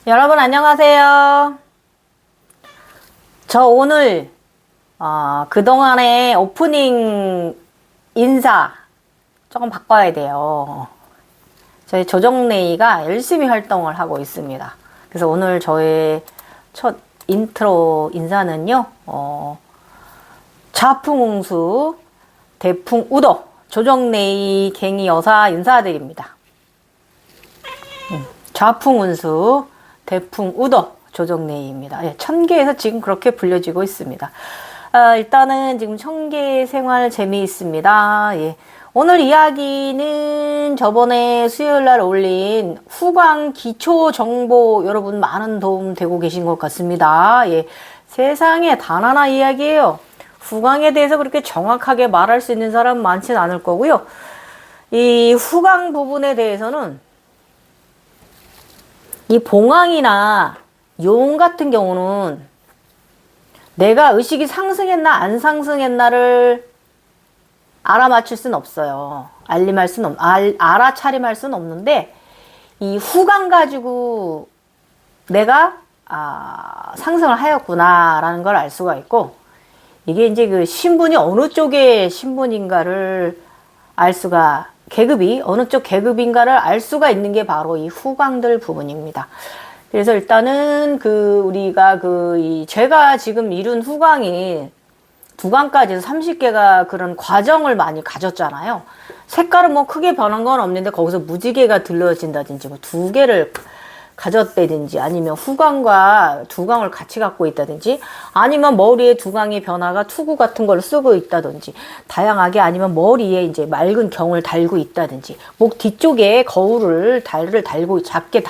여러분 안녕하세요. 저 오늘 그동안의 오프닝 인사 조금 바꿔야 돼요. 저희 조정레이가 열심히 활동을 하고 있습니다. 그래서 오늘 저의 첫 인트로 인사는요, 자풍웅수 대풍우도 조정레이 갱이 여사 인사드립니다. 자풍운수 대풍우도 조정레이입니다. 예, 천계에서 지금 그렇게 불려지고 있습니다. 일단은 지금 천계 생활 재미있습니다. 예. 오늘 이야기는 저번에 수요일날 올린 후광 기초 정보 여러분 많은 도움 되고 계신 것 같습니다. 예. 세상에 단 하나 이야기예요. 후광에 대해서 그렇게 정확하게 말할 수 있는 사람 많지는 않을 거고요. 이 후광 부분에 대해서는 이 봉황이나 용 같은 경우는 내가 의식이 상승했나 안 상승했나를 알아맞힐 수는 없어요. 알아차림할 수는 없는데 이 후광 가지고 내가 상승을 하였구나라는 걸 알 수가 있고, 이게 이제 그 신분이 어느 쪽의 신분인가를 알 수가, 계급이 어느 쪽 계급인가를 알 수가 있는 게 바로 이 후광들 부분입니다. 그래서 일단은 우리가 제가 지금 이룬 후광이 두광까지 해서 30개가 그런 과정을 많이 가졌잖아요. 색깔은 뭐 크게 변한 건 없는데 거기서 무지개가 들러진다든지 뭐 2개를 가졌다든지 아니면 후광과 두광을 같이 갖고 있다든지 아니면 머리에 두광의 변화가 투구 같은 걸 쓰고 있다든지 다양하게, 아니면 머리에 이제 맑은 경을 달고 있다든지 목 뒤쪽에 달을 달고 작게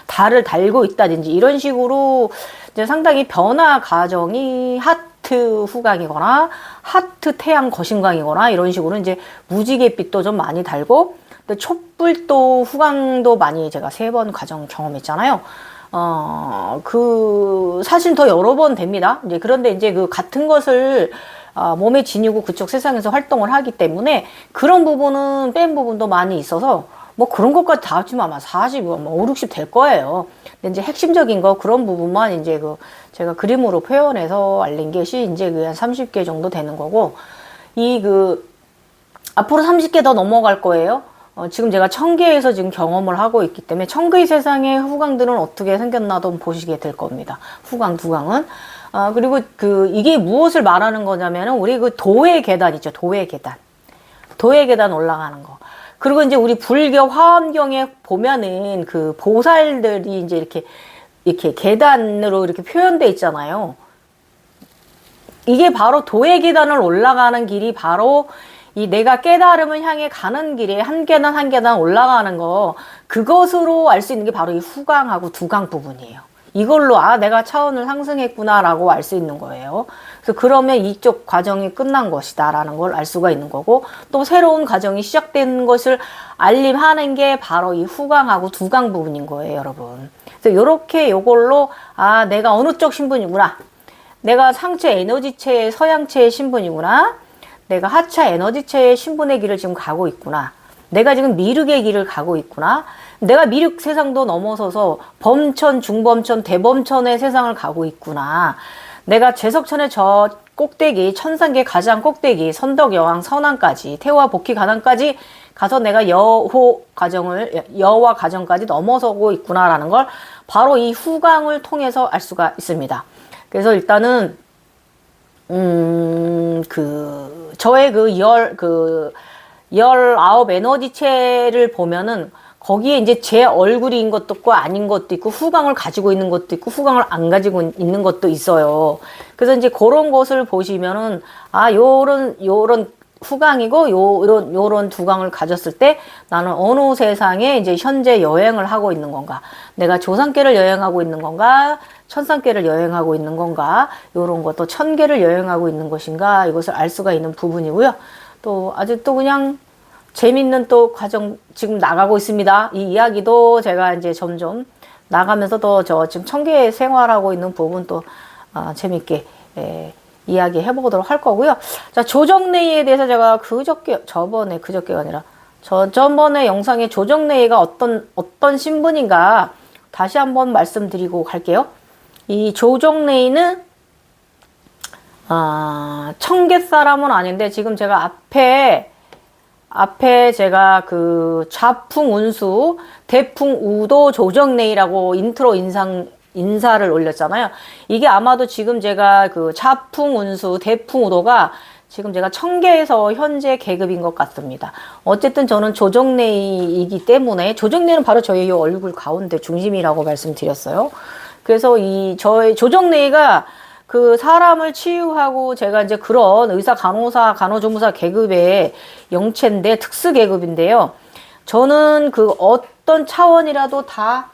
달을 달고 있다든지 이런 식으로 이제 상당히 변화 과정이 하트 후광이거나 하트 태양 거신광이거나 이런 식으로 이제 무지갯빛도 좀 많이 달고, 근데 촛불도 후광도 많이 제가 3번 과정 경험했잖아요. 사실 더 여러 번 됩니다. 이제 그런데 이제 같은 것을 몸에 지니고 그쪽 세상에서 활동을 하기 때문에 그런 부분은 뺀 부분도 많이 있어서 뭐 그런 것까지 다 합치면 아마 40, 뭐 5, 60 될 거예요. 근데 이제 핵심적인 거 그런 부분만 이제 제가 그림으로 표현해서 알린 것이 이제 한 30개 정도 되는 거고, 앞으로 30개 더 넘어갈 거예요. 지금 제가 1000개에서 지금 경험을 하고 있기 때문에 1000개의 세상의 후광들은 어떻게 생겼나도 보시게 될 겁니다. 후광, 두광은. 그리고 이게 무엇을 말하는 거냐면은 우리 도의 계단 있죠. 도의 계단. 도의 계단 올라가는 거. 그리고 이제 우리 불교 화엄경에 보면은 보살들이 이제 이렇게 계단으로 이렇게 표현되어 있잖아요. 이게 바로 도의 계단을 올라가는 길이 바로 이 내가 깨달음을 향해 가는 길에 한 계단 한 계단 올라가는 거, 그것으로 알 수 있는 게 바로 이 후광하고 두광 부분이에요. 이걸로 내가 차원을 상승했구나 라고 알 수 있는 거예요. 그래서 그러면 이쪽 과정이 끝난 것이다 라는 걸 알 수가 있는 거고, 또 새로운 과정이 시작된 것을 알림하는 게 바로 이 후광하고 두광 부분인 거예요, 여러분. 그래서 요렇게 요걸로 내가 어느 쪽 신분이구나, 내가 상체 에너지체의 서양체의 신분이구나, 내가 하차 에너지체의 신분의 길을 지금 가고 있구나, 내가 지금 미륵의 길을 가고 있구나, 내가 미륵 세상도 넘어서서 범천, 중범천, 대범천의 세상을 가고 있구나, 내가 제석천의 저 꼭대기, 천상계 가장 꼭대기, 선덕, 여왕, 선왕까지, 태화, 복희, 가난까지 가서 내가 여와 가정까지 넘어서고 있구나라는 걸 바로 이 후광을 통해서 알 수가 있습니다. 그래서 일단은 저의 19 에너지체를 보면은 거기에 이제 제 얼굴인 것도 있고 아닌 것도 있고 후광을 가지고 있는 것도 있고 후광을 안 가지고 있는 것도 있어요. 그래서 이제 그런 것을 보시면은 요런 후광이고 요런 두광을 가졌을 때 나는 어느 세상에 이제 현재 여행을 하고 있는 건가, 내가 조상계를 여행하고 있는 건가, 천상계를 여행하고 있는 건가, 요런 것도 1000개를 여행하고 있는 것인가, 이것을 알 수가 있는 부분이고요. 또 아주 또 그냥 재밌는 또 과정 지금 나가고 있습니다. 이 이야기도 제가 이제 점점 나가면서 더 지금 1000개 생활하고 있는 부분 또 재밌게 이야기 해보도록 할 거고요. 자, 조정레이에 대해서 제가 그저께가 아니라 저번에 영상에 조정레이가 어떤 신분인가 다시 한번 말씀드리고 갈게요. 이 조정래인은 청계 사람은 아닌데, 지금 제가 앞에 제가 그 좌풍운수 대풍우도 조정래이라고 인트로 인사를 올렸잖아요. 이게 아마도 지금 제가 그 좌풍운수 대풍우도가 지금 제가 청계에서 현재 계급인 것 같습니다. 어쨌든 저는 조정래이기 때문에, 조정래는 바로 저희 얼굴 가운데 중심이라고 말씀드렸어요. 그래서 저의 조정래이가 그 사람을 치유하고, 제가 이제 그런 의사, 간호사, 간호조무사 계급의 영체인데, 특수 계급인데요. 저는 그 어떤 차원이라도 다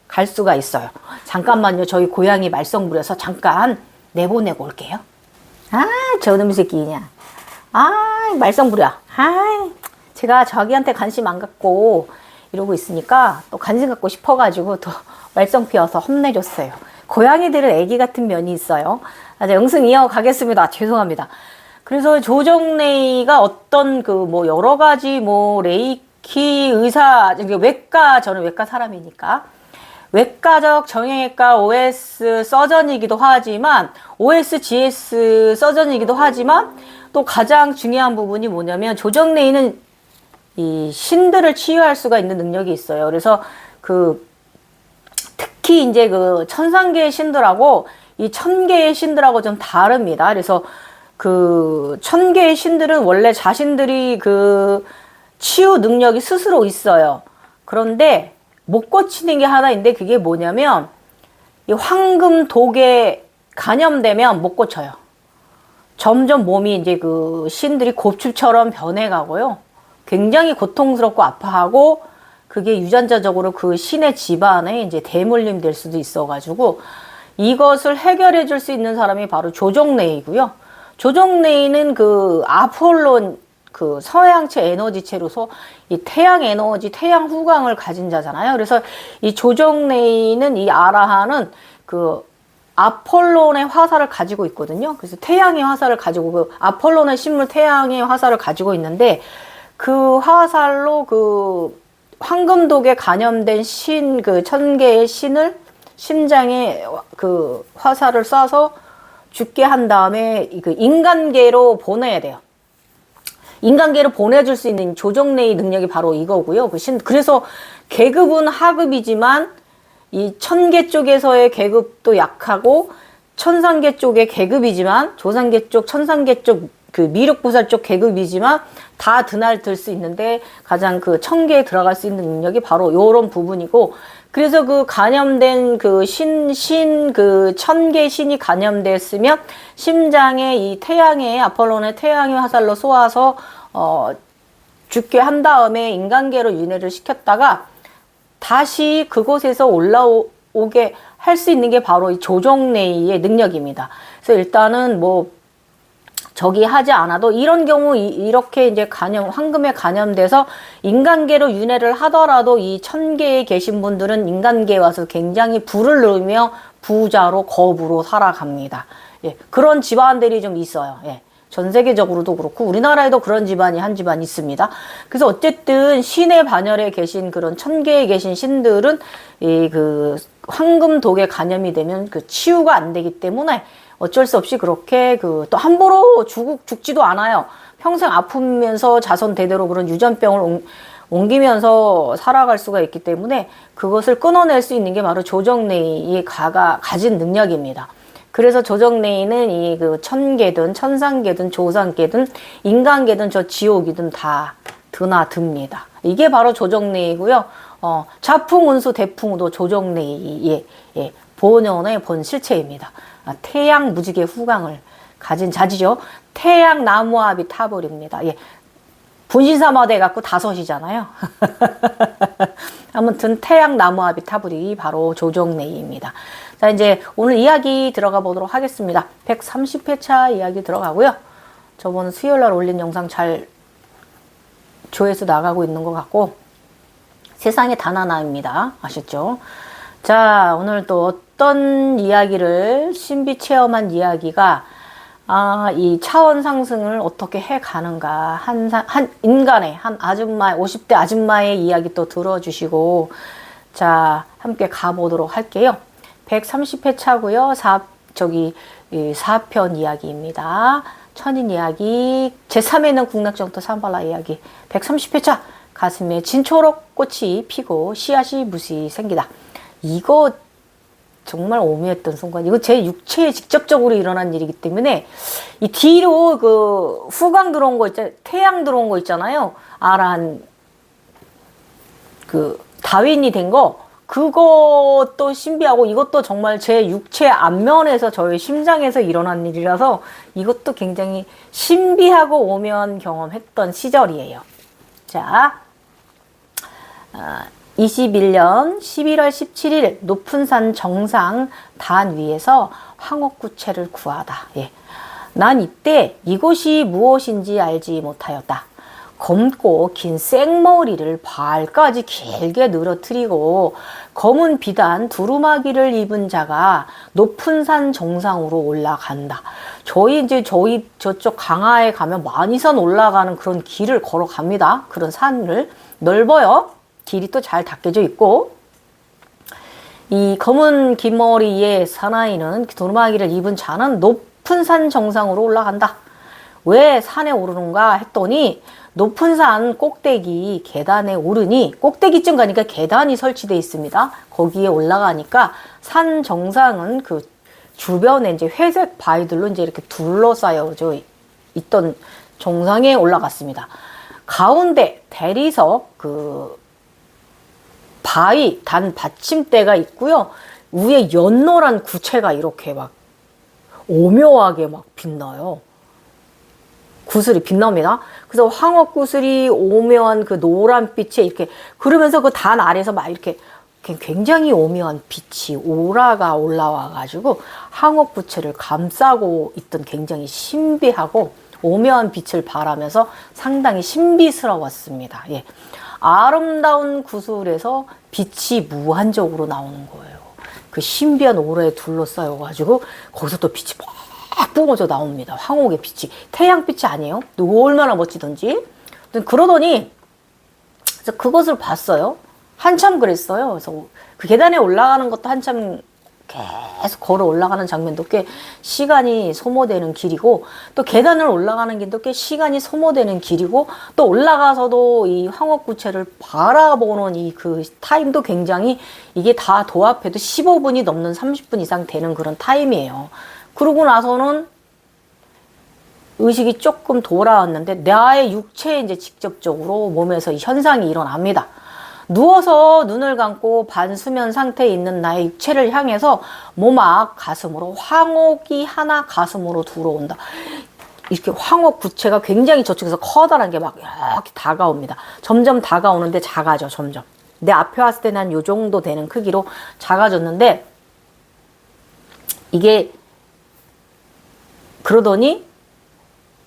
갈 수가 있어요. 잠깐만요. 저희 고양이 말썽 부려서 잠깐 내보내고 올게요. 저놈의 새끼냐. 말썽 부려. 제가 자기한테 관심 안 갖고 이러고 있으니까 또 관심 갖고 싶어가지고 또 말썽 피워서 혼내줬어요. 고양이들은 애기 같은 면이 있어요. 영상 이어가겠습니다. 죄송합니다. 그래서 조정래이가 어떤 여러 가지 레이키 의사, 외과, 저는 외과 사람이니까 외과적 정형외과 OS 서전이기도 하지만, OS, GS 서전이기도 하지만, 또 가장 중요한 부분이 뭐냐면, 조정래이는 이 신들을 치유할 수가 있는 능력이 있어요. 그래서 특히 이제 천상계의 신들하고 이 천계의 신들하고 좀 다릅니다. 그래서 천계의 신들은 원래 자신들이 치유 능력이 스스로 있어요. 그런데 못 고치는 게 하나 있는데, 그게 뭐냐면 이 황금 독에 감염되면 못 고쳐요. 점점 몸이 이제 신들이 곱추처럼 변해가고요. 굉장히 고통스럽고 아파하고, 그게 유전자적으로 신의 집안에 이제 대물림 될 수도 있어가지고, 이것을 해결해 줄 수 있는 사람이 바로 조정래이고요. 조정래이는 아폴론 서양체 에너지체로서 이 태양 에너지, 태양 후광을 가진 자잖아요. 그래서 이 조정래이는, 이 아라한은 아폴론의 화살을 가지고 있거든요. 그래서 태양의 화살을 가지고, 아폴론의 신물 태양의 화살을 가지고 있는데, 그 화살로 황금독에 감염된 천개의 신을 심장에 화살을 쏴서 죽게 한 다음에 인간계로 보내야 돼요. 인간계로 보내줄 수 있는 조정래이 능력이 바로 이거고요. 그래서 계급은 하급이지만, 이 천계 쪽에서의 계급도 약하고, 천상계 쪽의 계급이지만, 조상계 쪽, 천상계 쪽, 미륵부살 쪽 계급이지만, 다 드날들 수 있는데, 가장 천계에 들어갈 수 있는 능력이 바로 요런 부분이고, 그래서 감염된 천계 신이 감염됐으면, 심장에 이 아폴론의 태양의 화살로 쏘아서, 죽게 한 다음에 인간계로 윤회를 시켰다가, 다시 그곳에서 올라오게 할 수 있는 게 바로 이 조정래이의 능력입니다. 그래서 일단은 저기 하지 않아도, 이런 경우 이렇게 이제 황금에 감염돼서 인간계로 윤회를 하더라도, 이 천계에 계신 분들은 인간계에 와서 굉장히 부를 누리며 부자로 거부로 살아갑니다. 예, 그런 집안들이 좀 있어요. 예. 전 세계적으로도 그렇고 우리나라에도 그런 집안이 한 집안 있습니다. 그래서 어쨌든 신의 반열에 계신 그런 천계에 계신 신들은 황금독에 감염이 되면 치유가 안 되기 때문에 어쩔 수 없이 그렇게 또 함부로 죽지도 않아요. 평생 아프면서 자손 대대로 그런 유전병을 옮기면서 살아갈 수가 있기 때문에, 그것을 끊어낼 수 있는 게 바로 조정래이의 가진 능력입니다. 그래서 조정래이는 이 천계든 천상계든 조상계든 인간계든 저 지옥이든 다 드나듭니다. 이게 바로 조정래이고요. 좌풍운수 대풍우도 조정래이의 본연의 본실체입니다. 태양 무지개 후광을 가진 자지죠. 태양 나무아비 타불입니다. 예. 분신사마대 갖고 5이잖아요. 아무튼 태양 나무아비 타불이 바로 조정래이입니다. 자, 이제 오늘 이야기 들어가 보도록 하겠습니다. 130회차 이야기 들어가고요. 저번 수요일날 올린 영상 잘 조회수 나가고 있는 것 같고, 세상에 단 하나입니다. 아셨죠? 자, 오늘 또 어떤 이야기를, 신비 체험한 이야기가 이 차원 상승을 어떻게 해 가는가, 한 인간의, 한 아줌마, 50대 아줌마의 이야기 또 들어주시고, 자, 함께 가보도록 할게요. 130회 차고요. 4편 이야기입니다. 천인 이야기, 제3회는 국락정토 삼발라 이야기. 130회 차, 가슴에 진초록 꽃이 피고 씨앗이 무시 생기다. 이거 정말 오묘했던 순간. 이거 제 육체에 직접적으로 일어난 일이기 때문에 이 뒤로 그 후광 들어온 거 있잖아요. 태양 들어온 거 있잖아요. 아란 그 다윈이 된 거, 그것도 신비하고 이것도 정말 제 육체 안면에서 저의 심장에서 일어난 일이라서 이것도 굉장히 신비하고 오묘한 경험했던 시절이에요. 자, 21년 11월 17일 높은 산 정상 단 위에서 황옥구체를 구하다. 예. 난 이때 이곳이 무엇인지 알지 못하였다. 검고 긴 생머리를 발까지 길게 늘어뜨리고 검은 비단 두루마기를 입은 자가 높은 산 정상으로 올라간다. 저희 저쪽 강화에 가면 만이산 올라가는 그런 길을 걸어갑니다. 그런 산을 넓어요. 길이 또 잘 닦여져 있고, 이 검은 긴 머리의 사나이는 두루마기를 입은 자는 높은 산 정상으로 올라간다. 왜 산에 오르는가 했더니 높은 산 꼭대기 계단에 오르니, 꼭대기쯤 가니까 계단이 설치되어 있습니다. 거기에 올라가니까 산 정상은 그 주변에 이제 회색 바위들로 이제 이렇게 둘러싸여져 있던 정상에 올라갔습니다. 가운데 대리석 그 바위 단 받침대가 있고요. 위에 연노란 구체가 이렇게 막 오묘하게 막 빛나요. 구슬이 빛납니다. 그래서 황옥 구슬이 오묘한 그 노란빛에 이렇게, 그러면서 그 단 아래서 막 이렇게 굉장히 오묘한 빛이 오라가 올라와 가지고 황옥 구체를 감싸고 있던 굉장히 신비하고 오묘한 빛을 발하면서 상당히 신비스러웠습니다. 예. 아름다운 구슬에서 빛이 무한적으로 나오는 거예요. 그 신비한 오라에 둘러싸여 가지고 거기서 또 빛이 막 뿜어져 나옵니다. 황옥의 빛이. 태양빛이 아니에요. 얼마나 멋지던지. 그러더니 그래서 그것을 봤어요. 한참 그랬어요. 그래서 그 계단에 올라가는 것도 한참 계속 걸어 올라가는 장면도 꽤 시간이 소모되는 길이고, 또 계단을 올라가는 길도 꽤 시간이 소모되는 길이고, 또 올라가서도 이 황옥구체를 바라보는 이 그 타임도 굉장히, 이게 다 도합해도 15분이 넘는 30분 이상 되는 그런 타임이에요. 그러고 나서는 의식이 조금 돌아왔는데 나의 육체에 이제 직접적으로 몸에서 이 현상이 일어납니다. 누워서 눈을 감고 반수면 상태에 있는 나의 육체를 향해서 몸앞 가슴으로 황옥이 하나 가슴으로 들어온다. 이렇게 황옥 구체가 굉장히 저쪽에서 커다란 게 막 이렇게 다가옵니다. 점점 다가오는데 작아져, 점점. 내 앞에 왔을 때는 한 요 정도 되는 크기로 작아졌는데, 이게 그러더니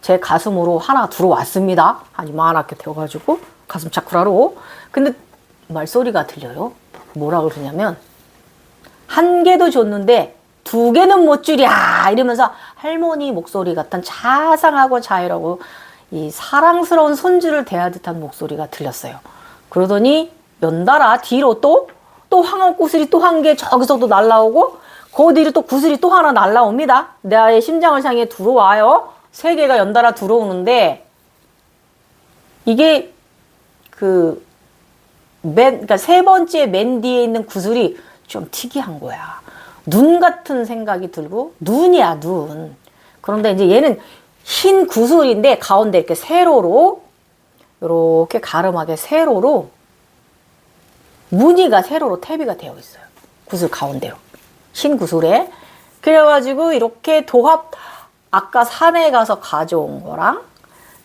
제 가슴으로 하나 들어왔습니다. 한 이만하게 되어가지고 가슴 차크라로. 근데 말소리가 들려요. 뭐라 그러냐면, 한 개도 줬는데 두 개는 못 주랴 이러면서 할머니 목소리 같은 자상하고 자애라고 이 사랑스러운 손주를 대하듯한 목소리가 들렸어요. 그러더니 연달아 뒤로 또 황옥 구슬이 또 한 개 저기서도 날라오고, 그 뒤로 또 구슬이 또 하나 날라옵니다. 나의 심장을 향해 들어와요. 세 개가 연달아 들어오는데, 이게 그러니까 세 번째 맨 뒤에 있는 구슬이 좀 특이한 거야. 눈 같은 생각이 들고, 눈이야, 눈. 그런데 이제 얘는 흰 구슬인데 가운데 이렇게 세로로, 이렇게 가름하게 세로로 무늬가 세로로 태비가 되어 있어요. 구슬 가운데로. 흰 구슬에. 그래가지고 이렇게 도합, 아까 산에 가서 가져온 거랑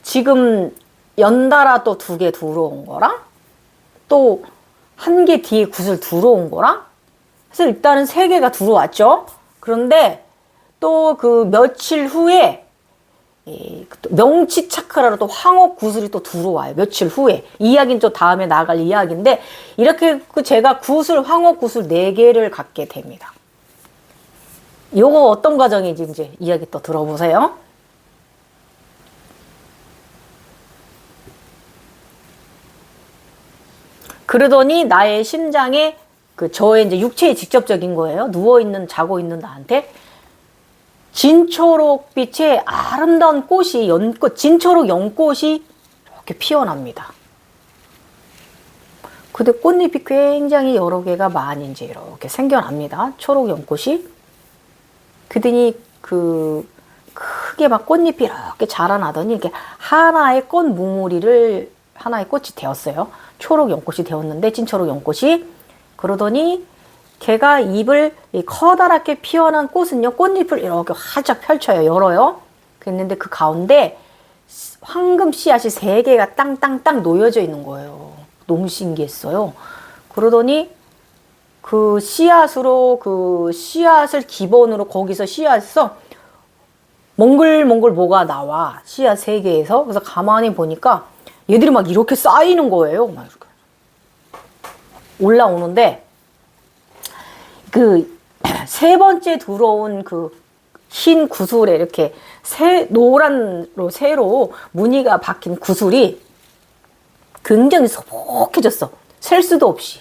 지금 연달아 또 두 개 들어온 거랑 또 한 개 뒤에 구슬 들어온 거랑, 그래서 일단은 세 개가 들어왔죠. 그런데 또 그 며칠 후에 명치 차크라로 또 황옥 구슬이 또 들어와요. 며칠 후에. 이 이야기는 또 다음에 나갈 이야기인데, 이렇게 제가 구슬, 황옥 구슬 4개를 갖게 됩니다. 요거 어떤 과정인지 이제 이야기 또 들어보세요. 그러더니 나의 심장에 그 저의 이제 육체에 직접적인 거예요. 누워있는, 자고 있는 나한테. 진초록빛의 아름다운 꽃이, 연꽃, 진초록 연꽃이 이렇게 피어납니다. 근데 꽃잎이 굉장히 여러 개가 많이 이제 이렇게 생겨납니다. 초록 연꽃이. 그더니 크게 막 꽃잎이 이렇게 자라나더니 이렇게 하나의 꽃 뭉우리를, 하나의 꽃이 되었어요. 초록 연꽃이 되었는데, 진초록 연꽃이. 그러더니 걔가 잎을, 커다랗게 피어난 꽃은요, 꽃잎을 이렇게 활짝 펼쳐요. 열어요. 그랬는데 그 가운데 황금 씨앗이 3개가 땅땅땅 놓여져 있는 거예요. 너무 신기했어요. 그러더니 그 씨앗으로, 그 씨앗을 기본으로 거기서 씨앗에서 몽글몽글 뭐가 나와. 씨앗 3개에서. 그래서 가만히 보니까 얘들이 막 이렇게 쌓이는 거예요. 막 이렇게 올라오는데, 그 세 번째 들어온 그 흰 구슬에 이렇게 노란로 새로 무늬가 박힌 구슬이 굉장히 소복해졌어. 셀 수도 없이.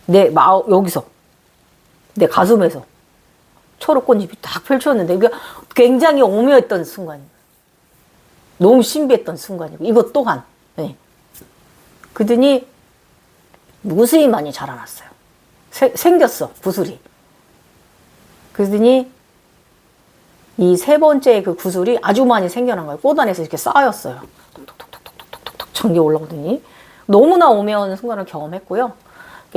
여기서. 내 가슴에서. 초록 꽃잎이 딱 펼쳤는데, 이게 굉장히 오묘했던 순간이에요. 너무 신비했던 순간이고, 이것 또한. 네. 그러더니 무수히 많이 자라났어요. 생겼어, 구슬이. 그러더니 이 3번째 그 구슬이 아주 많이 생겨난 거예요. 꽃 안에서 이렇게 쌓였어요. 톡톡톡톡톡톡톡 전개 올라오더니 너무나 오묘한 순간을 경험했고요.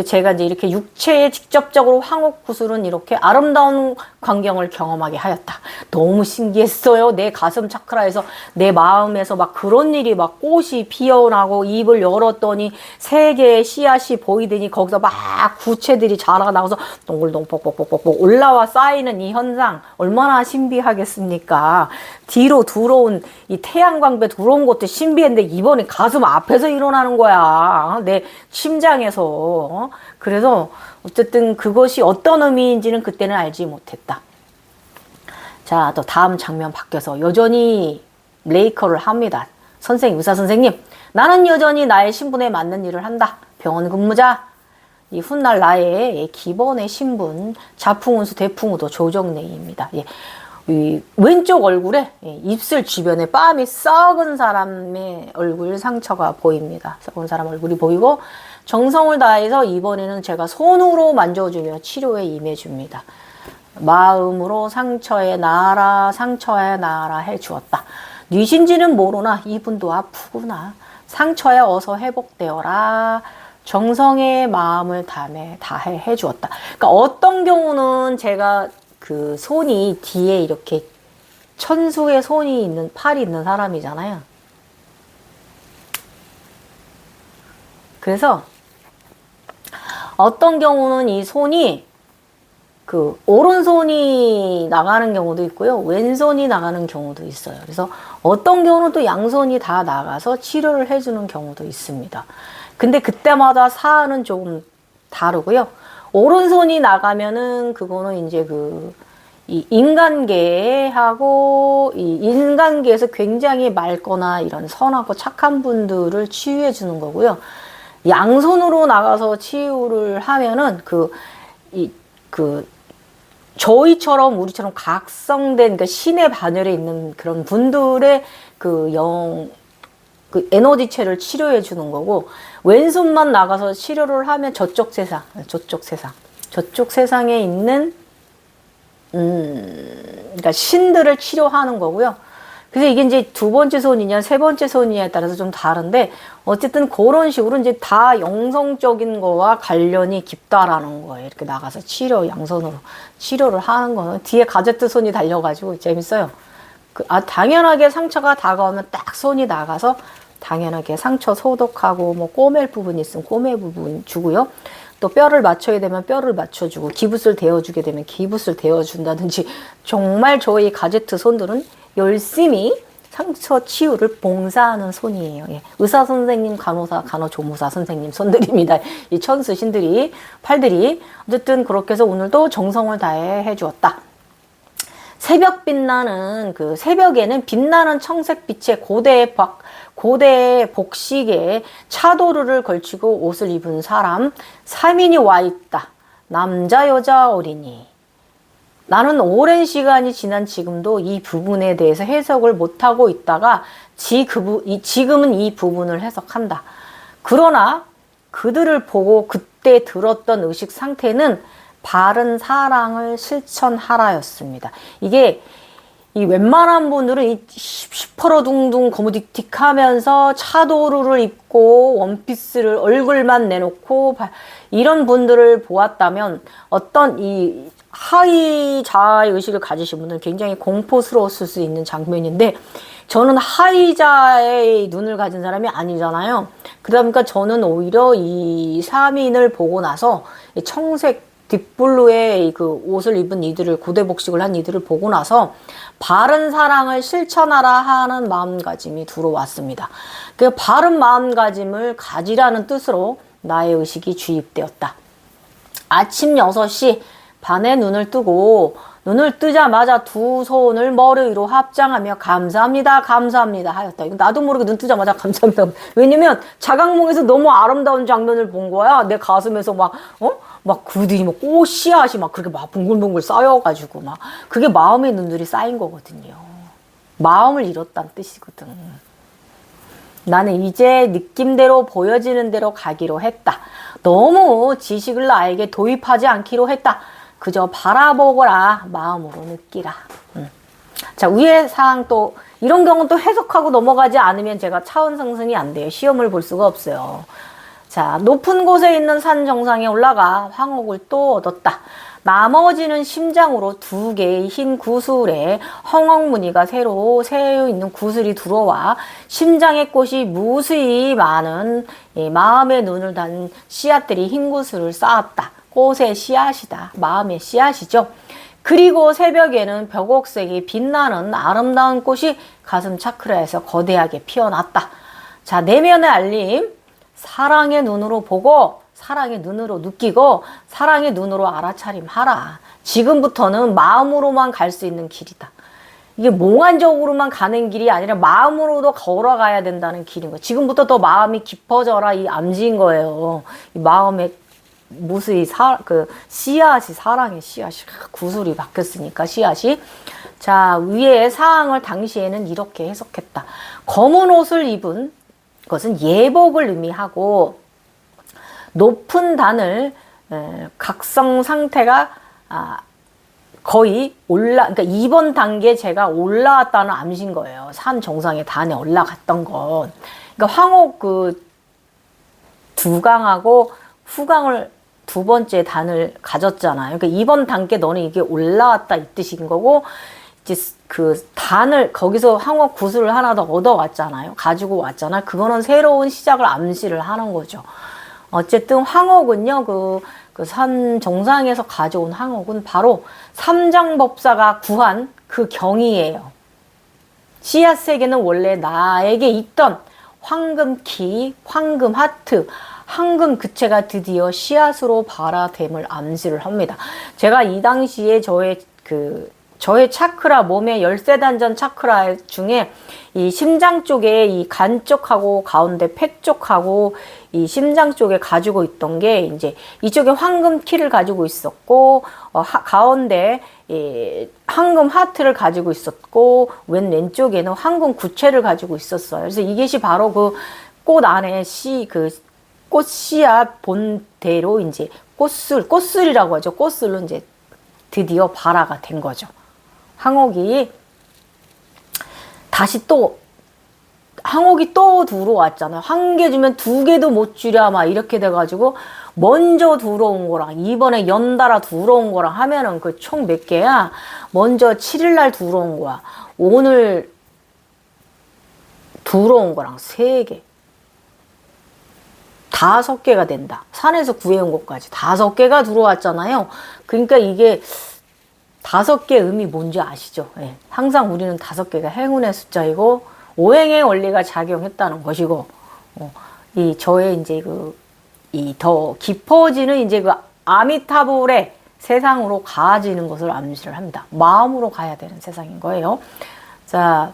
제가 이제 이렇게 육체에 직접적으로 황옥구슬은 이렇게 아름다운 광경을 경험하게 하였다. 너무 신기했어요. 내 가슴 차크라에서, 내 마음에서 막 그런 일이, 막 꽃이 피어나고 잎을 열었더니 3개의 씨앗이 보이더니 거기서 막 구체들이 자라나서 동글동글 뻑뻑뻑뻑 올라와 쌓이는 이 현상, 얼마나 신비하겠습니까? 뒤로 들어온 이 태양광배 들어온 것도 신비했는데 이번에 가슴 앞에서 일어나는 거야. 내 심장에서. 그래서 어쨌든 그것이 어떤 의미인지는 그때는 알지 못했다. 자, 또 다음 장면 바뀌어서 여전히 레이커를 합니다. 의사 선생님, 나는 여전히 나의 신분에 맞는 일을 한다. 병원 근무자. 이 훗날 나의 기본의 신분, 자풍운수 대풍우도 조정래입니다. 예. 이 왼쪽 얼굴에 입술 주변에 뺨이 썩은 사람의 얼굴 상처가 보입니다. 썩은 사람 얼굴이 보이고, 정성을 다해서 이번에는 제가 손으로 만져주며 치료에 임해줍니다. 마음으로 상처에 나아라, 상처에 나아라 해주었다. 뉘신지는 모르나 이분도 아프구나. 상처에 어서 회복되어라. 정성의 마음을 다해 해주었다. 그러니까 어떤 경우는 제가 그 손이 뒤에 이렇게 천수의 손이 있는, 팔이 있는 사람이잖아요. 그래서 어떤 경우는 이 손이 그 오른손이 나가는 경우도 있고요. 왼손이 나가는 경우도 있어요. 그래서 어떤 경우는 또 양손이 다 나가서 치료를 해주는 경우도 있습니다. 근데 그때마다 사안은 조금 다르고요. 오른손이 나가면은 그거는 이제 이 인간계하고 이 인간계에서 굉장히 맑거나 이런 선하고 착한 분들을 치유해 주는 거고요. 양손으로 나가서 치유를 하면은 저희처럼 우리처럼 각성된 그러니까 신의 반열에 있는 그런 분들의 그 에너지체를 치료해 주는 거고, 왼손만 나가서 치료를 하면 저쪽 세상에 있는 그러니까 신들을 치료하는 거고요. 그래서 이게 이제 2번째 손이냐 3번째 손이냐에 따라서 좀 다른데, 어쨌든 그런 식으로 이제 다 영성적인 거와 관련이 깊다라는 거예요. 이렇게 나가서 양손으로 치료를 하는 거는 뒤에 가제트 손이 달려가지고 재밌어요. 당연하게 상처가 다가오면 딱 손이 나가서 당연하게 상처 소독하고, 뭐 꼬맬 부분 있으면 꼬맬 부분 주고요. 또 뼈를 맞춰야 되면 뼈를 맞춰주고, 기붓을 대어주게 되면 기붓을 대어준다든지, 정말 저희 가제트 손들은 열심히 상처 치유를 봉사하는 손이에요. 예. 의사 선생님, 간호사, 간호조무사 선생님 손들입니다. 이 천수 신들이, 팔들이. 어쨌든 그렇게 해서 오늘도 정성을 다해 해주었다. 새벽 빛나는 그 새벽에는 빛나는 청색빛의 고대 복식에 차도르를 걸치고 옷을 입은 사람 3인이 와 있다. 남자 여자 어린이. 나는 오랜 시간이 지난 지금도 이 부분에 대해서 해석을 못하고 있다가 지금은 이 부분을 해석한다. 그러나 그들을 보고 그때 들었던 의식 상태는 바른 사랑을 실천하라였습니다. 이게 이 웬만한 분들은 이 시퍼러둥둥 고무딕딕하면서 차도르를 입고 원피스를 얼굴만 내놓고 이런 분들을 보았다면 어떤 이 하이 자아의 의식을 가지신 분들은 굉장히 공포스러웠을 수 있는 장면인데 저는 하이자의 눈을 가진 사람이 아니잖아요. 그러다 보니까 저는 오히려 이 3인을 보고 나서 청색 딥블루의 그 옷을 입은 이들을 고대 복식을 한 이들을 보고 나서 바른 사랑을 실천하라 하는 마음가짐이 들어왔습니다. 그 바른 마음가짐을 가지라는 뜻으로 나의 의식이 주입되었다. 아침 6시 반에 눈을 뜨고 눈을 뜨자마자 두 손을 머리 위로 합장하며 감사합니다 감사합니다 하였다. 이거 나도 모르게 눈 뜨자마자 감사합니다. 왜냐면 자각몽에서 너무 아름다운 장면을 본 거야. 내 가슴에서 막 그들이 막 꽃씨앗이 막 그렇게 막 붕글붕글 쌓여가지고 막 그게 마음의 눈들이 쌓인 거거든요. 마음을 잃었다는 뜻이거든. 나는 이제 느낌대로 보여지는 대로 가기로 했다. 너무 지식을 나에게 도입하지 않기로 했다. 그저 바라보거라. 마음으로 느끼라. 자, 위의 사항 또 이런 경우는 또 해석하고 넘어가지 않으면 제가 차원 상승이 안 돼요. 시험을 볼 수가 없어요. 자, 높은 곳에 있는 산 정상에 올라가 황옥을 또 얻었다. 나머지는 심장으로 2개의 흰 구슬에 황옥 무늬가 새로 새어 있는 구슬이 들어와 심장의 꽃이 무수히 많은 마음의 눈을 단 씨앗들이 흰 구슬을 쌓았다. 꽃의 씨앗이다. 마음의 씨앗이죠. 그리고 새벽에는 벽옥색이 빛나는 아름다운 꽃이 가슴 차크라에서 거대하게 피어났다. 자, 내면의 알림. 사랑의 눈으로 보고 사랑의 눈으로 느끼고 사랑의 눈으로 알아차림하라. 지금부터는 마음으로만 갈 수 있는 길이다. 이게 몽환적으로만 가는 길이 아니라 마음으로도 걸어가야 된다는 길인 거예요. 지금부터 더 마음이 깊어져라 이 암시인 거예요. 이 마음에 무수히 씨앗이 사랑의 씨앗이 구슬이 바뀌었으니까 씨앗이. 자, 위에 사항을 당시에는 이렇게 해석했다. 검은 옷을 입은 것은 예복을 의미하고 높은 단을 각성 상태가 거의 그러니까 2번 단계 제가 올라왔다는 암시인 거예요. 산 정상에 단에 올라갔던 건. 그러니까 황옥 두강하고 후강을 두 번째 단을 가졌잖아요. 그러니까 2번 단계 너는 이게 올라왔다 이 뜻인 거고 이제 그 단을 거기서 황옥 구슬을 하나 더 얻어왔잖아요. 가지고 왔잖아요. 그거는 새로운 시작을 암시를 하는 거죠. 어쨌든 황옥은요, 그 산 정상에서 가져온 황옥은 바로 삼장법사가 구한 그 경이에요. 씨앗 세계는 원래 나에게 있던 황금키, 황금 하트, 황금 그체가 드디어 씨앗으로 발화됨을 암시를 합니다. 제가 이 당시에 저의 차크라, 몸의 13단전 차크라 중에 이 심장 쪽에 이 간 쪽하고 가운데 폐 쪽하고 이 심장 쪽에 가지고 있던 게 이제 이쪽에 황금 키를 가지고 있었고 가운데 황금 하트를 가지고 있었고 왼쪽에는 황금 구체를 가지고 있었어요. 그래서 이것이 바로 그 꽃 안에 꽃씨앗 본대로 이제 꽃술이라고 하죠. 꽃술로 이제 드디어 발화가 된 거죠. 황옥이 다시 또 황옥이 또 들어왔잖아요. 1개 주면 2개도 못 주랴 막 이렇게 돼가지고 먼저 들어온 거랑 이번에 연달아 들어온 거랑 하면은 그 총 몇 개야? 먼저 7일날 들어온 거야. 오늘 들어온 거랑 3개. 5개가 된다. 산에서 구해온 것까지 5개가 들어왔잖아요. 그러니까 이게 5개 의미 뭔지 아시죠? 예. 항상 우리는 5개가 행운의 숫자이고 오행의 원리가 작용했다는 것이고 이 저의 이제 이 더 깊어지는 이제 그 아미타불의 세상으로 가지는 것을 암시를 합니다. 마음으로 가야 되는 세상인 거예요. 자,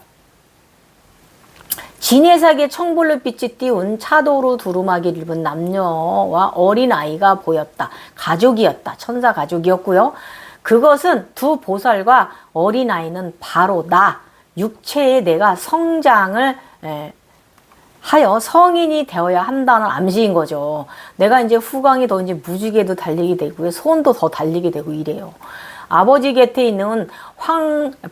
진해삭의 청볼릿빛이 띄운 차도로 두루마기를 입은 남녀와 어린아이가 보였다. 가족이었다. 천사 가족이었고요. 그것은 두 보살과 어린아이는 바로 나, 육체의 내가 성장을 하여 성인이 되어야 한다는 암시인 거죠. 내가 이제 후광이 더 이제 무지개도 달리게 되고요. 손도 더 달리게 되고 이래요. 아버지 곁에 있는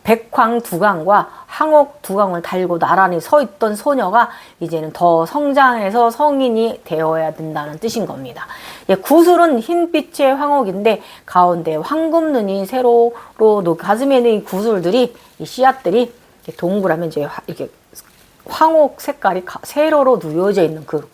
백황 두강과 항옥 두강을 달고 나란히 서 있던 소녀가 이제는 더 성장해서 성인이 되어야 된다는 뜻인 겁니다. 예, 구슬은 흰빛의 황옥인데 가운데 황금눈이 세로로 가슴에 있는 이 구슬들이, 이 씨앗들이 동그라면 이제 이렇게 황옥 색깔이 세로로 누여져 있는 그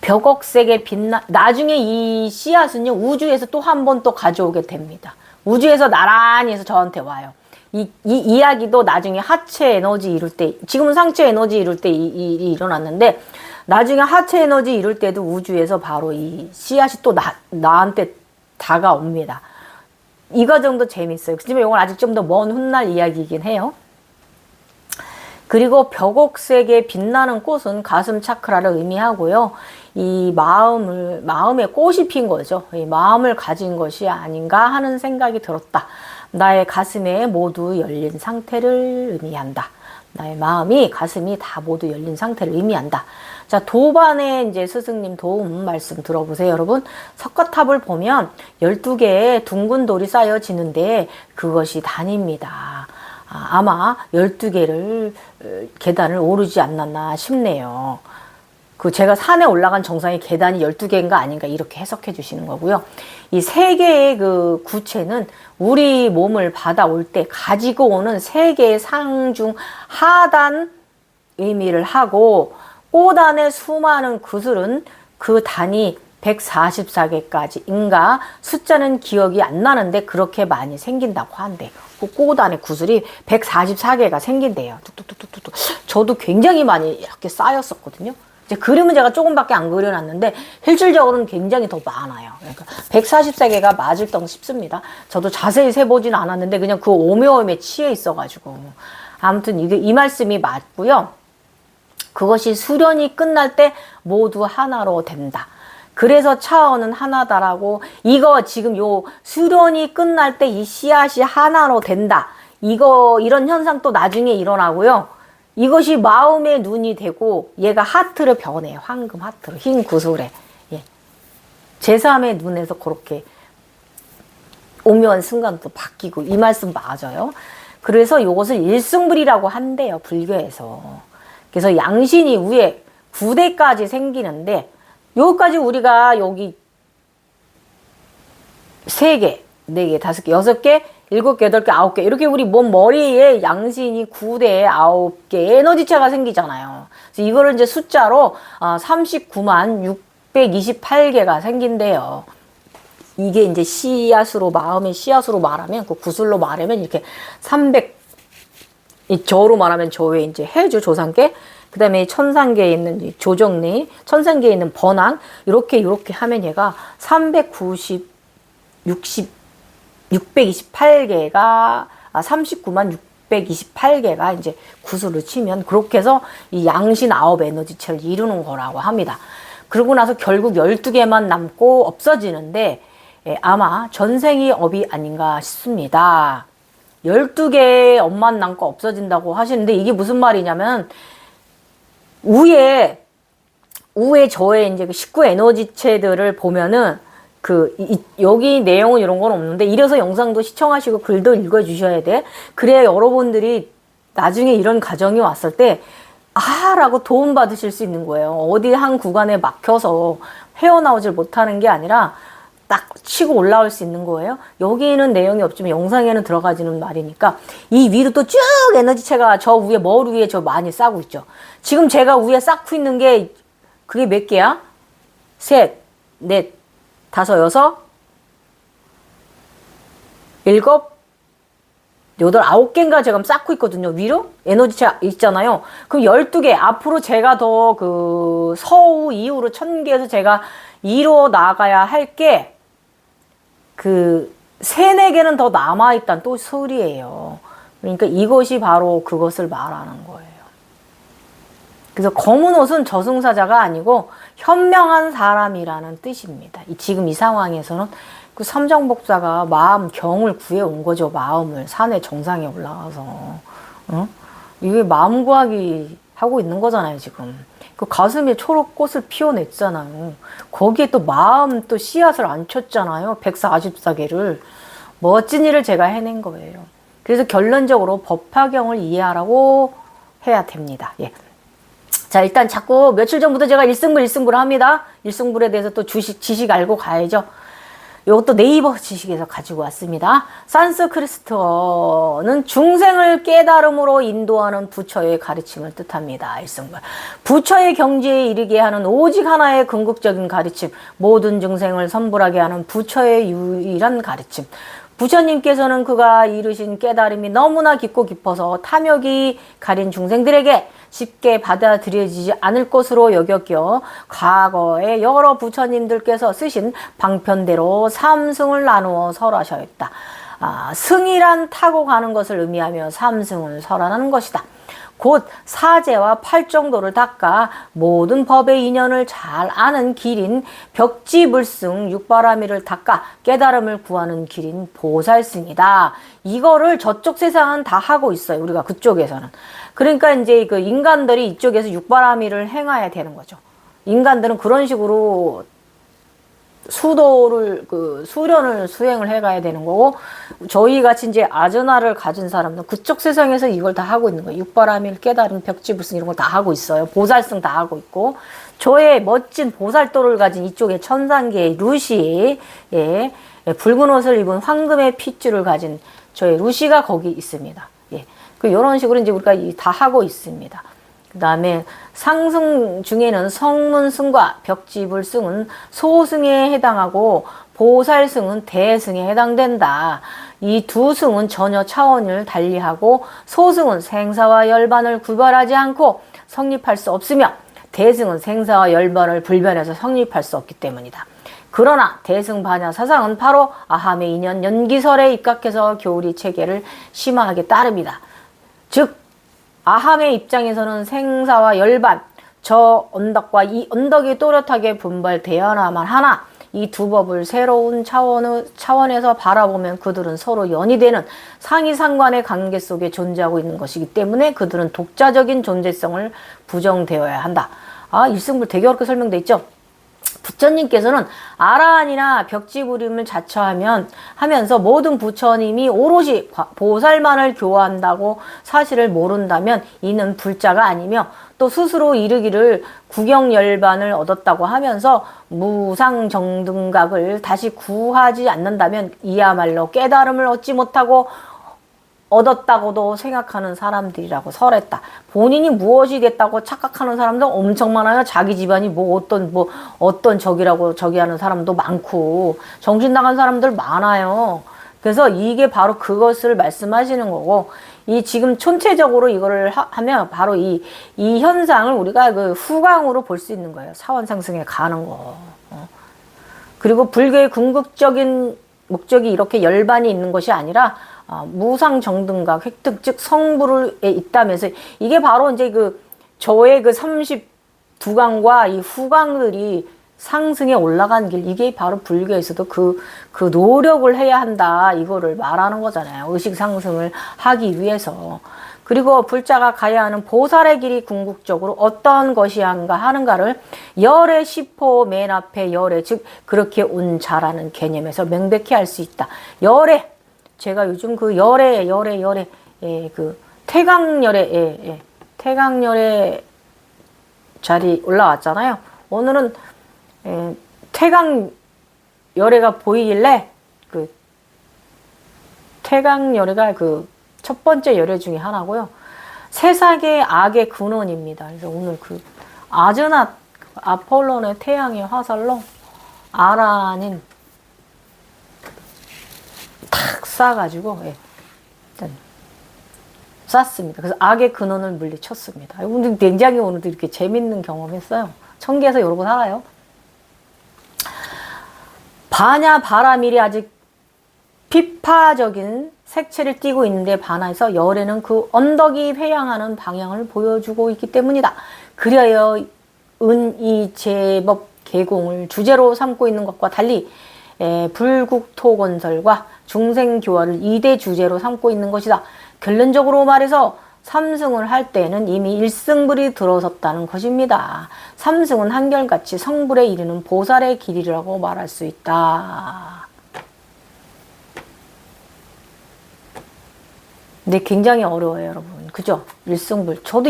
벽옥색의 나중에 이 씨앗은요, 우주에서 또 한 번 또 가져오게 됩니다. 우주에서 나란히 해서 저한테 와요. 이 이야기도 나중에 하체 에너지 이룰 때, 지금은 상체 에너지 이룰 때 이 일이 일어났는데, 나중에 하체 에너지 이룰 때도 우주에서 바로 이 씨앗이 또 나한테 다가옵니다. 이 과정도 재밌어요. 그렇지만 이건 아직 좀 더 먼 훗날 이야기이긴 해요. 그리고 벽옥색의 빛나는 꽃은 가슴 차크라를 의미하고요. 이 마음에 꽃이 핀 거죠. 이 마음을 가진 것이 아닌가 하는 생각이 들었다. 나의 가슴에 모두 열린 상태를 의미한다. 나의 마음이, 가슴이 다 모두 열린 상태를 의미한다. 자, 도반의 이제 스승님 도움 말씀 들어보세요, 여러분. 석가탑을 보면 12개의 둥근 돌이 쌓여지는데 그것이 단입니다. 아마 12개를 계단을 오르지 않았나 싶네요. 제가 산에 올라간 정상에 계단이 12개인가 아닌가 이렇게 해석해 주시는 거고요. 이 3개의 그 구체는 우리 몸을 받아올 때 가지고 오는 3개의 상 중 하단 의미를 하고, 꼬단의 수많은 구슬은 그 단이 144개까지인가 숫자는 기억이 안 나는데 그렇게 많이 생긴다고 한대요. 그 꼬단의 구슬이 144개가 생긴대요. 뚝뚝뚝뚝뚝. 저도 굉장히 많이 이렇게 쌓였었거든요. 이제 그림은 제가 조금밖에 안 그려놨는데 실질적으로는 굉장히 더 많아요. 그러니까 144개가 맞을 덩 싶습니다. 저도 자세히 세보진 않았는데 그냥 그 오묘함에 취해 있어가지고. 아무튼 이 말씀이 맞고요. 그것이 수련이 끝날 때 모두 하나로 된다. 그래서 차원은 하나다라고, 이거 지금 요 수련이 끝날 때 이 씨앗이 하나로 된다. 이런 현상 또 나중에 일어나고요. 이것이 마음의 눈이 되고 얘가 하트를 변해요. 황금 하트로, 흰 구슬에. 예. 제3의 눈에서 그렇게 오묘한 순간도 바뀌고, 이 말씀 맞아요. 그래서 이것을 일승불이라고 한대요, 불교에서. 그래서 양신이 위에 9대까지 생기는데, 여기까지 우리가 여기 3개, 4개, 5개, 6개, 7개, 8개, 9개 이렇게 우리 몸 머리에 양신이 9대, 9개 에너지체가 생기잖아요. 그래서 이거를 이제 숫자로 39만 628개가 생긴대요. 이게 이제 씨앗으로, 마음의 씨앗으로 말하면, 그 구슬로 말하면 이렇게 300, 저로 말하면 저의 이제 해주 조상계, 그 다음에 천상계에 있는 조정리, 천상계에 있는 번왕, 이렇게 하면 얘가 628개가, 39만 628개가 이제 구슬을 치면 그렇게 해서 이 양신 9 에너지체를 이루는 거라고 합니다. 그러고 나서 결국 12개만 남고 없어지는데, 아마 전생이 업이 아닌가 싶습니다. 12개의 업만 남고 없어진다고 하시는데, 이게 무슨 말이냐면, 우에 저의 이제 그 19 에너지체들을 보면은, 여기 내용은 이런 건 없는데, 이래서 영상도 시청하시고 글도 읽어주셔야 돼. 그래야 여러분들이 나중에 이런 가정이 왔을 때, 라고 도움받으실 수 있는 거예요. 어디 한 구간에 막혀서 헤어나오질 못하는 게 아니라, 딱 치고 올라올 수 있는 거예요. 여기는 내용이 없지만 영상에는 들어가지는 말이니까, 이 위로 또 쭉 에너지체가 저 위에, 머리 위에 저 많이 싸고 있죠. 지금 제가 위에 쌓고 있는 게 그게 몇 개야? 3, 4, 5, 6, 7, 8, 9개인가 제가 쌓고 있거든요. 위로 에너지체 있잖아요. 그럼 12개 앞으로 제가 더 서우 이후로 1000개에서 제가 이루어 나가야 할 게 그 세네 개는 더 남아있다는 또 소리예요. 그러니까 이것이 바로 그것을 말하는 거예요. 그래서 검은 옷은 저승사자가 아니고 현명한 사람이라는 뜻입니다. 지금 이 상황에서는 그 삼정복사가 마음 경을 구해온 거죠. 마음을 산의 정상에 올라가서. 어? 이게 마음 구하기 하고 있는 거잖아요, 지금. 그 가슴에 초록꽃을 피워냈잖아요. 거기에 또 마음 또 씨앗을 안 쳤잖아요. 144개를. 멋진 일을 제가 해낸 거예요. 그래서 결론적으로 법화경을 이해하라고 해야 됩니다. 예. 자, 일단 자꾸 며칠 전부터 제가 일승불 합니다. 일승불에 대해서 또 지식 알고 가야죠. 이것도 네이버 지식에서 가지고 왔습니다. 산스크리트어는 중생을 깨달음으로 인도하는 부처의 가르침을 뜻합니다. 일승불. 부처의 경지에 이르게 하는 오직 하나의 궁극적인 가르침, 모든 중생을 선불하게 하는 부처의 유일한 가르침. 부처님께서는 그가 이루신 깨달음이 너무나 깊고 깊어서 탐욕이 가린 중생들에게 쉽게 받아들여지지 않을 것으로 여겼기에 과거에 여러 부처님들께서 쓰신 방편대로 삼승을 나누어 설하셨다. 승이란 타고 가는 것을 의미하며 삼승을 설하는 것이다. 곧 사제와 팔정도를 닦아 모든 법의 인연을 잘 아는 길인 벽지불승 육바라밀을 닦아 깨달음을 구하는 길인 보살승이다. 이거를 저쪽 세상은 다 하고 있어요. 우리가 그쪽에서는. 그러니까 이제 그 인간들이 이쪽에서 육바라밀을 행해야 되는 거죠. 인간들은 그런 식으로 수도를 수련을 수행을 해가야 되는 거고, 저희 같이 이제 아저나를 가진 사람은 그쪽 세상에서 이걸 다 하고 있는 거예요. 육바라밀, 깨달음, 벽지불승 이런 걸 다 하고 있어요. 보살승 다 하고 있고, 저의 멋진 보살도를 가진 이쪽에 천상계의 루시, 예, 붉은 옷을 입은 황금의 핏줄을 가진 저의 루시가 거기 있습니다. 예, 이런 식으로 이제 우리가 다 하고 있습니다. 그 다음에 상승 중에는 성문승과 벽지불승은 소승에 해당하고 보살승은 대승에 해당된다. 이 두 승은 전혀 차원을 달리하고 소승은 생사와 열반을 구별하지 않고 성립할 수 없으며 대승은 생사와 열반을 불변해서 성립할 수 없기 때문이다. 그러나 대승 반야 사상은 바로 아함의 인연 연기설에 입각해서 교리 체계를 심화하게 따릅니다. 즉 아함의 입장에서는 생사와 열반, 저 언덕과 이 언덕이 또렷하게 분발되어야만 하나 이 두 법을 새로운 차원에서 바라보면 그들은 서로 연이되는 상이상관의 관계 속에 존재하고 있는 것이기 때문에 그들은 독자적인 존재성을 부정되어야 한다. 일승불 되게 어렵게 설명돼 있죠? 부처님께서는 아라한이나 벽지불임을 자처하면서 모든 부처님이 오롯이 보살만을 교화한다고 사실을 모른다면 이는 불자가 아니며, 또 스스로 이르기를 구경열반을 얻었다고 하면서 무상정등각을 다시 구하지 않는다면 이야말로 깨달음을 얻지 못하고 얻었다고도 생각하는 사람들이라고 설했다. 본인이 무엇이 됐다고 착각하는 사람도 엄청 많아요. 자기 집안이 어떤 적이라고 저기하는 사람도 많고 정신 나간 사람들 많아요. 그래서 이게 바로 그것을 말씀하시는 거고, 이 지금 총체적으로 이거를 하면 바로 이 현상을 우리가 그 후광으로 볼 수 있는 거예요. 차원 상승에 가는 거. 그리고 불교의 궁극적인 목적이 이렇게 열반이 있는 것이 아니라 무상정등각 획득, 즉 성불에 있다면서, 이게 바로 이제 저의 32강과 이 후강들이 상승에 올라간 길, 이게 바로 불교에서도 그 노력을 해야 한다, 이거를 말하는 거잖아요. 의식 상승을 하기 위해서. 그리고 불자가 가야 하는 보살의 길이 궁극적으로 어떤 것이한가 하는가를 열의 시포 맨 앞에 열의, 즉 그렇게 온 자라는 개념에서 명백히 알 수 있다. 열의, 제가 요즘 열의 태강열의 태강열의 자리 올라왔잖아요. 오늘은 태강열애가 보이길래 태강열애가 첫 번째 열애 중에 하나고요. 세상의 악의 근원입니다. 그래서 오늘 아즈나 아폴론의 태양의 화살로 아라닌 탁 쏴가지고 쐈습니다. 그래서 악의 근원을 물리쳤습니다. 오늘 굉장히 오늘도 이렇게 재밌는 경험했어요. 청계에서 이러고 살아요. 반야 바라밀이 아직 피파적인 색채를 띠고 있는데 반해서 열에는 그 언덕이 회양하는 방향을 보여주고 있기 때문이다. 그려여 은이 제법 계공을 주제로 삼고 있는 것과 달리 불국토건설과 중생교화를 2대 주제로 삼고 있는 것이다. 결론적으로 말해서 삼승을 할 때에는 이미 일승불이 들어섰다는 것입니다. 삼승은 한결같이 성불에 이르는 보살의 길이라고 말할 수 있다. 근데 굉장히 어려워요, 여러분. 그죠? 일승불. 저도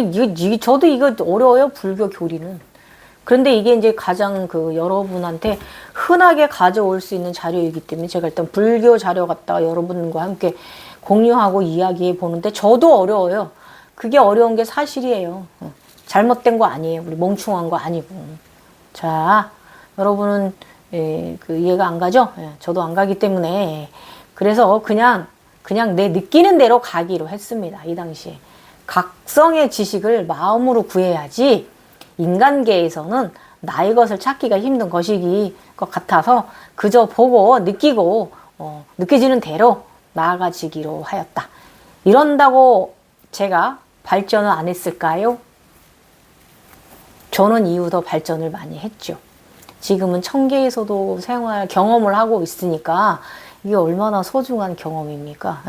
이거 어려워요, 불교 교리는. 그런데 이게 이제 가장 여러분한테 흔하게 가져올 수 있는 자료이기 때문에 제가 일단 불교 자료 갖다가 여러분과 함께 공유하고 이야기해 보는데 저도 어려워요. 그게 어려운 게 사실이에요. 잘못된 거 아니에요. 우리 멍충한 거 아니고. 자, 여러분은 이해가 안 가죠? 저도 안 가기 때문에 그래서 그냥 내 느끼는 대로 가기로 했습니다. 이 당시에. 각성의 지식을 마음으로 구해야지 인간계에서는 나의 것을 찾기가 힘든 것이기 것 같아서 그저 보고 느끼고 느껴지는 대로 나아가지기로 하였다. 이런다고 제가 발전을 안 했을까요? 저는 이후 더 발전을 많이 했죠. 지금은 청계에서도 경험을 하고 있으니까 이게 얼마나 소중한 경험입니까?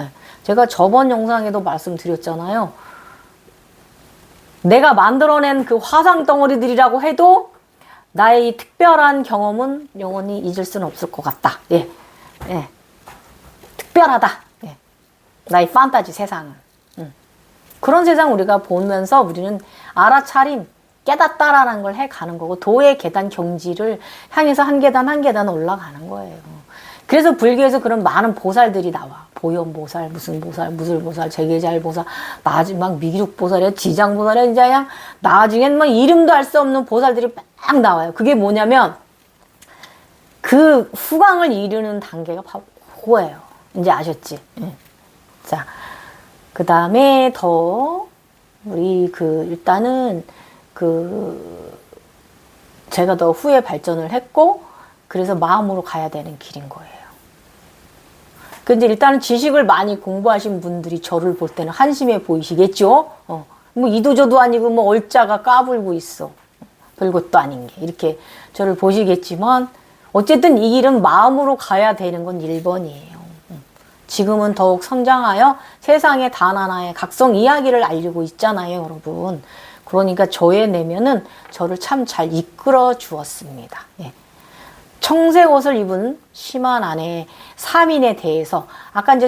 제가 저번 영상에도 말씀드렸잖아요. 내가 만들어낸 그 화상 덩어리들이라고 해도 나의 이 특별한 경험은 영원히 잊을 수는 없을 것 같다. 특별하다. 나의 판타지 세상은. 그런 세상 우리가 보면서 우리는 알아차림, 깨닫다라는 걸 해가는 거고 도의 계단 경지를 향해서 한 계단 한 계단 올라가는 거예요. 그래서 불교에서 그런 많은 보살들이 나와. 보현보살, 무슨 보살, 무술보살, 재계잘보살, 마지막 미륵보살이야, 지장보살이야, 이제 그냥 나중엔 뭐 이름도 알 수 없는 보살들이 막 나와요. 그게 뭐냐면 그 후광을 이루는 단계가 바로 그거예요. 이제 아셨지? 자, 그 다음에 더 우리 일단은 제가 더 후에 발전을 했고 그래서 마음으로 가야 되는 길인 거예요. 근데 일단은 지식을 많이 공부하신 분들이 저를 볼 때는 한심해 보이시겠죠? 뭐 이도저도 아니고 뭐 얼짜가 까불고 있어. 별것도 아닌 게. 이렇게 저를 보시겠지만 어쨌든 이 길은 마음으로 가야 되는 건 1번이에요. 지금은 더욱 성장하여 세상에 단 하나의 각성 이야기를 알리고 있잖아요, 여러분. 그러니까 저의 내면은 저를 참 잘 이끌어 주었습니다. 청색 옷을 입은 심한 아내 3인에 대해서 아까 이제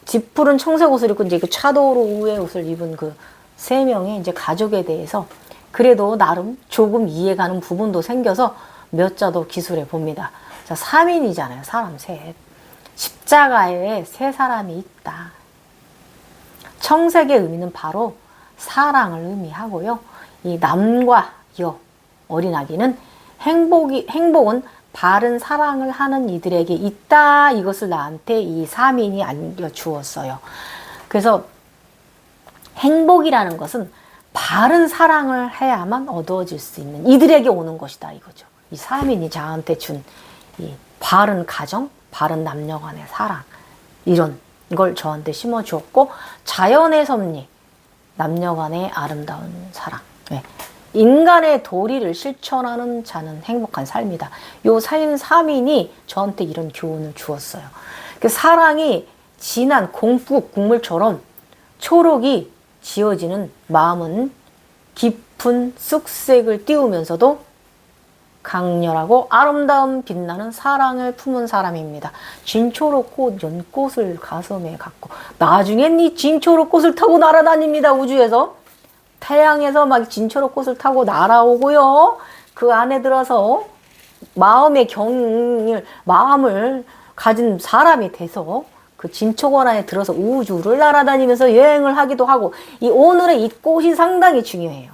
지푸른 청색 옷을 입고 이제 차도로의 옷을 입은 그 3명의 이제 가족에 대해서 그래도 나름 조금 이해가는 부분도 생겨서 몇 자 더 기술해 봅니다. 자, 3인이잖아요. 사람 셋. 십자가에 3사람이 있다. 청색의 의미는 바로 사랑을 의미하고요. 이 남과 여, 어린아기는 행복은 바른 사랑을 하는 이들에게 있다. 이것을 나한테 이 3인이 알려주었어요. 그래서 행복이라는 것은 바른 사랑을 해야만 얻어질 수 있는 이들에게 오는 것이다. 이거죠. 이 3인이 저한테 준 이 바른 가정, 바른 남녀 간의 사랑 이런 걸 저한테 심어주었고 자연의 섭리, 남녀 간의 아름다운 사랑 인간의 도리를 실천하는 자는 행복한 삶이다. 요 사인 3인이 저한테 이런 교훈을 주었어요. 그 사랑이 진한 국물처럼 초록이 지어지는 마음은 깊은 쑥색을 띄우면서도 강렬하고 아름다운 빛나는 사랑을 품은 사람입니다. 진초록 꽃, 연꽃을 가슴에 갖고 나중엔 이 진초록 꽃을 타고 날아다닙니다. 우주에서. 태양에서 막 진초록 꽃을 타고 날아오고요. 그 안에 들어서 마음의 마음을 가진 사람이 돼서 그 진초원 안에 들어서 우주를 날아다니면서 여행을 하기도 하고 이 오늘의 이 꽃이 상당히 중요해요.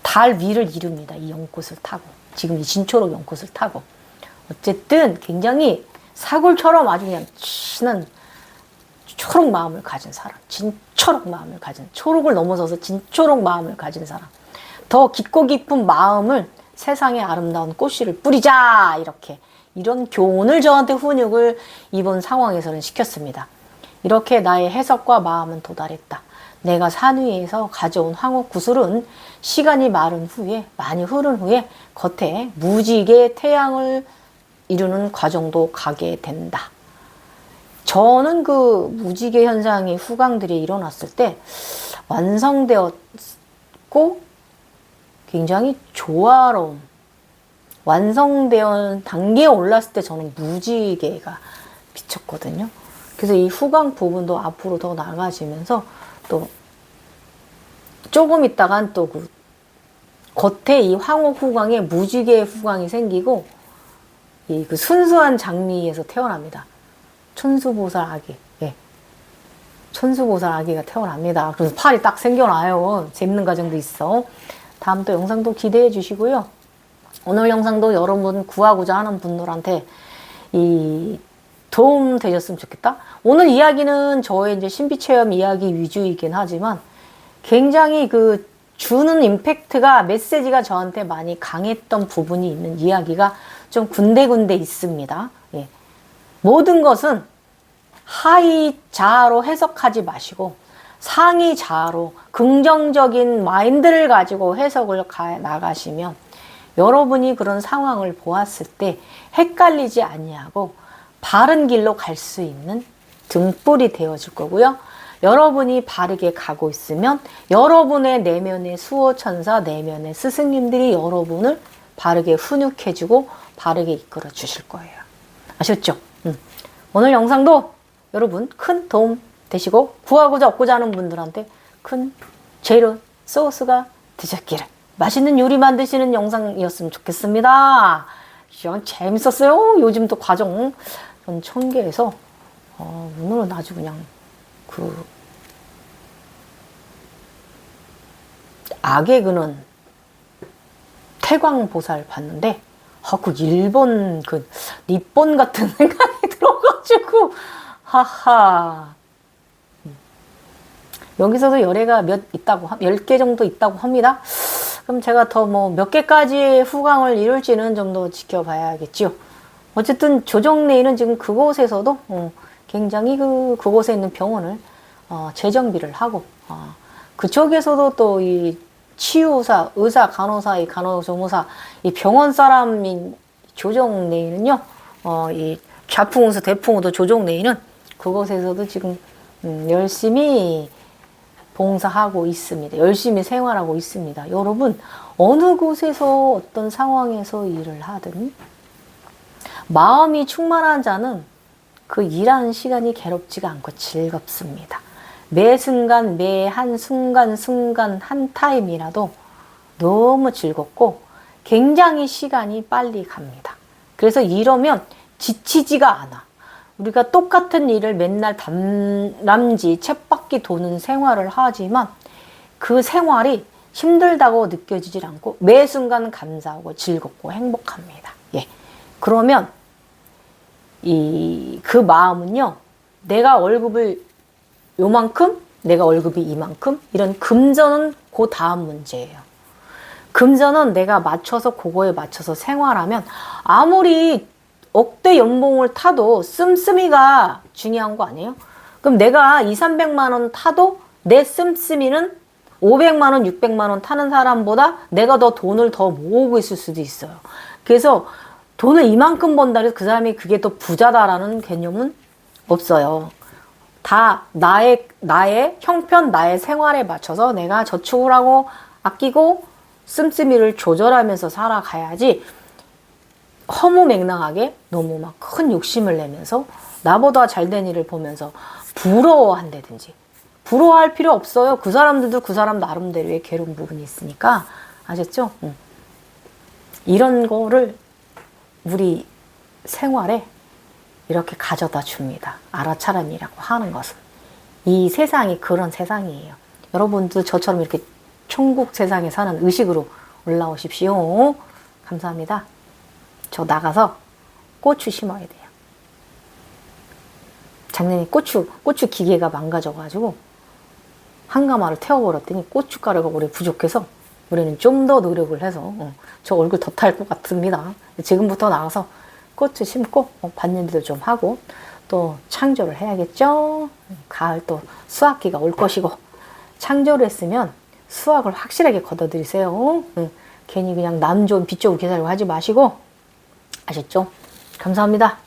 달 위를 이룹니다. 이 연꽃을 타고. 지금 이 진초록 연꽃을 타고. 어쨌든 굉장히 사골처럼 아주 그냥 진한 초록 마음을 가진 사람. 진초록 마음을 가진. 초록을 넘어서서 진초록 마음을 가진 사람. 더 깊고 깊은 마음을 세상에 아름다운 꽃씨를 뿌리자. 이렇게 이런 교훈을 저한테 훈육을 이번 상황에서는 시켰습니다. 이렇게 나의 해석과 마음은 도달했다. 내가 산 위에서 가져온 황홀 구슬은 시간이 많이 흐른 후에 겉에 무지개 태양을 이루는 과정도 가게 된다. 저는 그 무지개 현상이 후광들이 일어났을 때 완성되었고 굉장히 조화로운, 완성되어 단계에 올랐을 때 저는 무지개가 비쳤거든요. 그래서 이 후광 부분도 앞으로 더 나아가지면서 또 조금 있다간 또 그 겉에 이 황홀 후광에 무지개 후광이 생기고 이 그 순수한 장미에서 태어납니다. 천수보살 아기. 예. 천수보살 아기가 태어납니다. 그래서 팔이 딱 생겨나요. 재밌는 과정도 있어. 다음 또 영상도 기대해 주시고요. 오늘 영상도 여러분 구하고자 하는 분들한테 이 도움 되셨으면 좋겠다. 오늘 이야기는 저의 이제 신비체험 이야기 위주이긴 하지만 굉장히 그 주는 임팩트가, 메시지가 저한테 많이 강했던 부분이 있는 이야기가 좀 군데군데 있습니다. 예. 모든 것은 하위 자아로 해석하지 마시고 상위 자아로 긍정적인 마인드를 가지고 해석을 나가시면 여러분이 그런 상황을 보았을 때 헷갈리지 아니하고 바른 길로 갈 수 있는 등불이 되어줄 거고요. 여러분이 바르게 가고 있으면 여러분의 내면의 수호천사, 내면의 스승님들이 여러분을 바르게 훈육해주고 바르게 이끌어 주실 거예요. 아셨죠? 오늘 영상도 여러분 큰 도움 되시고 구하고자 얻고자 하는 분들한테 큰 재료, 소스가 되셨기를, 맛있는 요리 만드시는 영상이었으면 좋겠습니다. 재밌었어요. 요즘 또 과정 전 청계에서 오늘은 아주 그냥 그 악의 그는 태광보살 봤는데 그 일본 그 니폰 같은 생각이 들어가지고 하하. 여기서도 열애가 몇 있다고, 10개 정도 있다고 합니다. 그럼 제가 더 뭐 몇 개까지 후광을 이룰지는 좀 더 지켜봐야겠죠. 어쨌든 조정래인은 지금 그곳에서도 굉장히 그곳에 있는 병원을 재정비를 하고 그쪽에서도 또 이 치유사, 의사, 간호사, 이 간호조무사, 이 병원 사람인 조정래인은요, 이 좌풍우서 대풍우도 조정래인은 그곳에서도 지금 열심히 봉사하고 있습니다. 열심히 생활하고 있습니다. 여러분, 어느 곳에서 어떤 상황에서 일을 하든 마음이 충만한 자는 그 일하는 시간이 괴롭지가 않고 즐겁습니다. 매 순간, 매 한 순간, 순간 한 타임이라도 너무 즐겁고 굉장히 시간이 빨리 갑니다. 그래서 이러면 지치지가 않아. 우리가 똑같은 일을 맨날 담람쥐, 쳇바퀴 도는 생활을 하지만 그 생활이 힘들다고 느껴지질 않고 매 순간 감사하고 즐겁고 행복합니다. 예. 그러면 그 마음은요, 내가 월급을 요만큼, 내가 월급이 이만큼, 이런 금전은 그 다음 문제예요. 금전은 내가 맞춰서 그거에 맞춰서 생활하면 아무리 억대 연봉을 타도 씀씀이가 중요한 거 아니에요? 그럼 내가 200~300만 원 타도 내 씀씀이는 500만 원, 600만 원 타는 사람보다 내가 더 돈을 더 모으고 있을 수도 있어요. 그래서 돈을 이만큼 번다 해서 그 사람이 그게 더 부자다라는 개념은 없어요. 다 나의 형편, 나의 생활에 맞춰서 내가 저축을 하고 아끼고 씀씀이를 조절하면서 살아가야지 허무맹랑하게 너무 막 큰 욕심을 내면서 나보다 잘된 일을 보면서 부러워한다든지 부러워할 필요 없어요. 그 사람들도 그 사람 나름대로의 괴로운 부분이 있으니까. 아셨죠? 이런 거를 우리 생활에 이렇게 가져다 줍니다. 알아차림이라고 하는 것은. 이 세상이 그런 세상이에요. 여러분도 저처럼 이렇게 천국 세상에 사는 의식으로 올라오십시오. 감사합니다. 저 나가서 고추 심어야 돼요. 작년에 고추 기계가 망가져가지고 한 가마를 태워버렸더니 고춧가루가 올해 부족해서 올해는 좀 더 노력을 해서 저 얼굴 더 탈 것 같습니다. 지금부터 나가서 꽃을 심고 밭일도 좀 하고 또 창조를 해야겠죠. 가을 또 수확기가 올 것이고 창조를 했으면 수확을 확실하게 거둬들이세요. 괜히 그냥 남 좋은 빚 좋은 계산을 하지 마시고 아셨죠? 감사합니다.